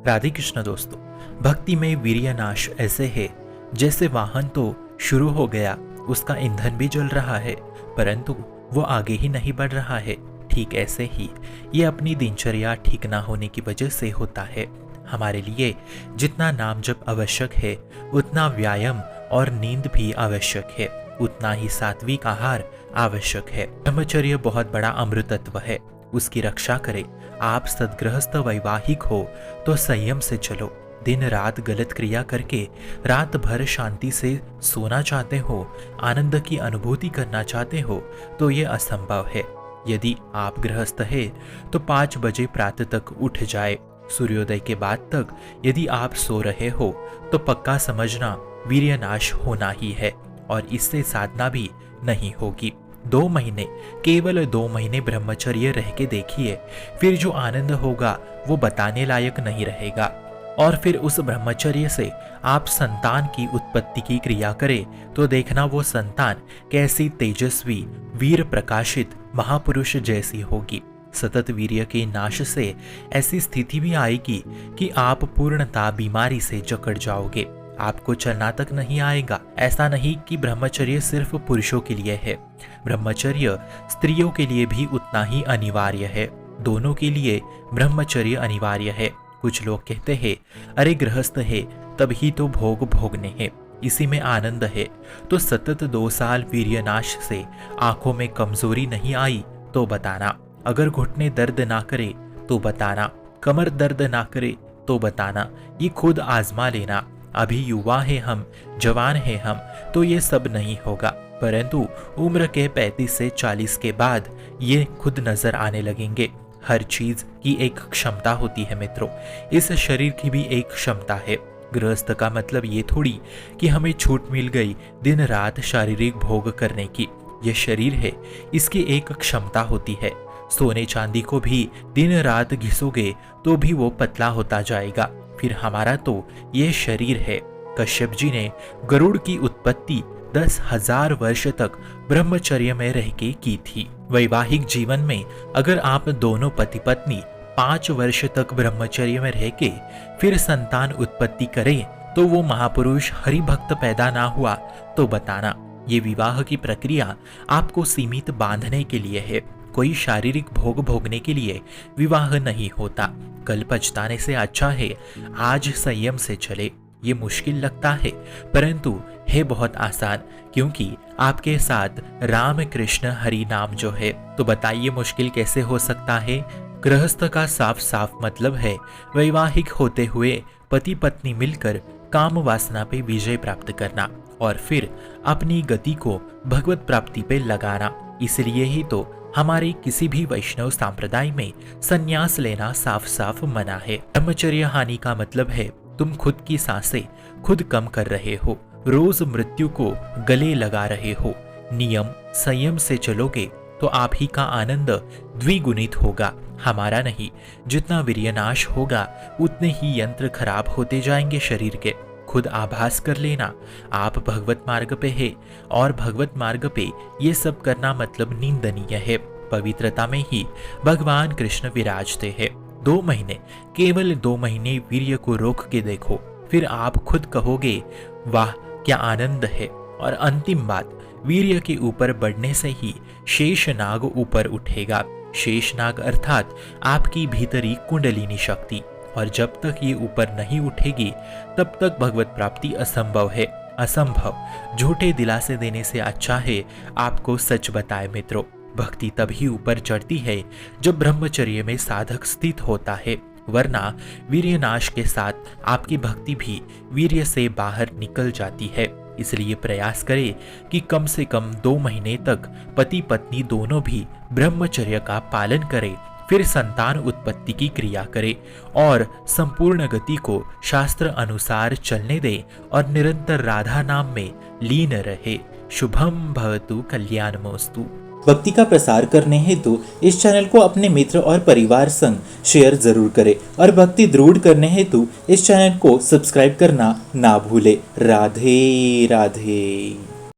राधे कृष्ण दोस्तों। भक्ति में वीर्यनाश ऐसे है जैसे वाहन तो शुरू हो गया, उसका ईंधन भी जल रहा है परंतु वो आगे ही नहीं बढ़ रहा है। ठीक ऐसे ही ये अपनी दिनचर्या ठीक ना होने की वजह से होता है। हमारे लिए जितना नाम जप आवश्यक है उतना व्यायाम और नींद भी आवश्यक है, उतना ही सात्विक आहार आवश्यक है। ब्रह्मचर्य बहुत बड़ा अमृतत्व है, उसकी रक्षा करे। आप सद्गृहस्थ वैवाहिक हो तो संयम से चलो। दिन रात गलत क्रिया करके रात भर शांति से सोना चाहते हो, आनंद की अनुभूति करना चाहते हो तो ये असंभव है। यदि आप गृहस्थ है तो 5 बजे प्रातः तक उठ जाए। सूर्योदय के बाद तक यदि आप सो रहे हो तो पक्का समझना वीर्यनाश होना ही है और इससे साधना भी नहीं होगी। 2 महीने, केवल 2 महीने ब्रह्मचर्य रह के देखिए, फिर जो आनंद होगा वो बताने लायक नहीं रहेगा। और फिर उस ब्रह्मचर्य से आप संतान की उत्पत्ति की क्रिया करें तो देखना वो संतान कैसी तेजस्वी, वीर प्रकाशित महापुरुष जैसी होगी। सतत वीर्य के नाश से ऐसी स्थिति भी आएगी कि आप पूर्णतः बीमारी से जकड़ जाओगे, आपको चलना तक नहीं आएगा। ऐसा नहीं कि ब्रह्मचर्य सिर्फ पुरुषों के लिए है, ब्रह्मचर्य स्त्रियों के लिए भी उतना ही अनिवार्य है। दोनों के लिए ब्रह्मचर्य अनिवार्य है। कुछ लोग कहते हैं अरे गृहस्थ है तभी तो भोग भोगने हैं, इसी में आनंद है। तो सतत 2 साल वीर्यनाश से आंखों में कमजोरी नहीं आई तो बताना, अगर घुटने दर्द ना करे तो बताना, कमर दर्द ना करे तो बताना, ये खुद आजमा लेना। अभी युवा है हम, जवान है हम, तो ये सब नहीं होगा, परंतु उम्र के 35 से 40 के बाद ये खुद नजर आने लगेंगे। हर चीज की एक क्षमता होती है मित्रों, इस शरीर की भी एक क्षमता है। गृहस्थ का मतलब ये थोड़ी कि हमें छूट मिल गई दिन रात शारीरिक भोग करने की। ये शरीर है, इसकी एक क्षमता होती है। सोने चांदी को भी दिन रात घिसोगे तो भी वो पतला होता जाएगा। फिर हमारा तो ये शरीर है। कश्यप जी ने गरुड़ की उत्पत्ति 10,000 वर्ष तक ब्रह्मचर्य में रह के की थी। वैवाहिक जीवन में अगर आप दोनों पति पत्नी 5 वर्ष तक ब्रह्मचर्य में रह के फिर संतान उत्पत्ति करें तो वो महापुरुष हरि भक्त पैदा ना हुआ तो बताना। ये विवाह की प्रक्रिया आपको सीमित बांधने के लिए है, कोई शारीरिक भोग भोगने के लिए विवाह नहीं होता। कल पछताने से अच्छा है आज संयम से चले। ये मुश्किल लगता है परंतु है बहुत आसान, क्योंकि आपके साथ राम कृष्ण हरि नाम जो है। तो बताइए मुश्किल कैसे हो सकता है। गृहस्थ का साफ साफ मतलब है वैवाहिक होते हुए पति पत्नी मिलकर काम वासना पे विजय प्राप्त करना और फिर अपनी गति को भगवत प्राप्ति पे लगाना। इसलिए ही तो हमारे किसी भी वैष्णव संप्रदाय में संन्यास लेना साफ साफ मना है। ब्रह्मचर्य हानि का मतलब है तुम खुद की सांसें खुद कम कर रहे हो, रोज मृत्यु को गले लगा रहे हो। नियम संयम से चलोगे तो आप ही का आनंद द्विगुणित होगा, हमारा नहीं। जितना वीर्यनाश होगा उतने ही यंत्र खराब होते जाएंगे शरीर के। खुद आभास कर लेना आप भगवत मार्ग पे है और भगवत मार्ग पे ये सब करना मतलब निंदनीय है। पवित्रता में ही भगवान कृष्ण विराजते हैं। 2 महीने, केवल 2 महीने वीर्य को रोक के देखो, फिर आप खुद कहोगे वाह क्या आनंद है। और अंतिम बात, वीर्य के ऊपर बढ़ने से ही शेषनाग ऊपर उठेगा। शेषनाग अर्थात आपकी भीतरी कुंडलिनी शक्ति, और जब तक ये ऊपर नहीं उठेगी तब तक भगवत प्राप्ति असंभव है। असंभव झूठे दिलासे देने से अच्छा है आपको सच बताए मित्रों। भक्ति तभी ऊपर चढ़ती है जब ब्रह्मचर्य में साधक स्थित होता है, वरना वीर्यनाश के साथ आपकी भक्ति भी वीर्य से बाहर निकल जाती है। इसलिए प्रयास करें कि कम से कम 2 महीने तक पति पत्नी दोनों भी ब्रह्मचर्य का पालन करें, फिर संतान उत्पत्ति की क्रिया करे और संपूर्ण गति को शास्त्र अनुसार चलने दे और निरंतर राधा नाम में लीन रहे। शुभम भवतु कल्याणमस्तु। भक्ति का प्रसार करने हेतु इस चैनल को अपने मित्र और परिवार संग शेयर जरूर करें और भक्ति दृढ़ करने हेतु इस चैनल को सब्सक्राइब करना ना भूले। राधे राधे।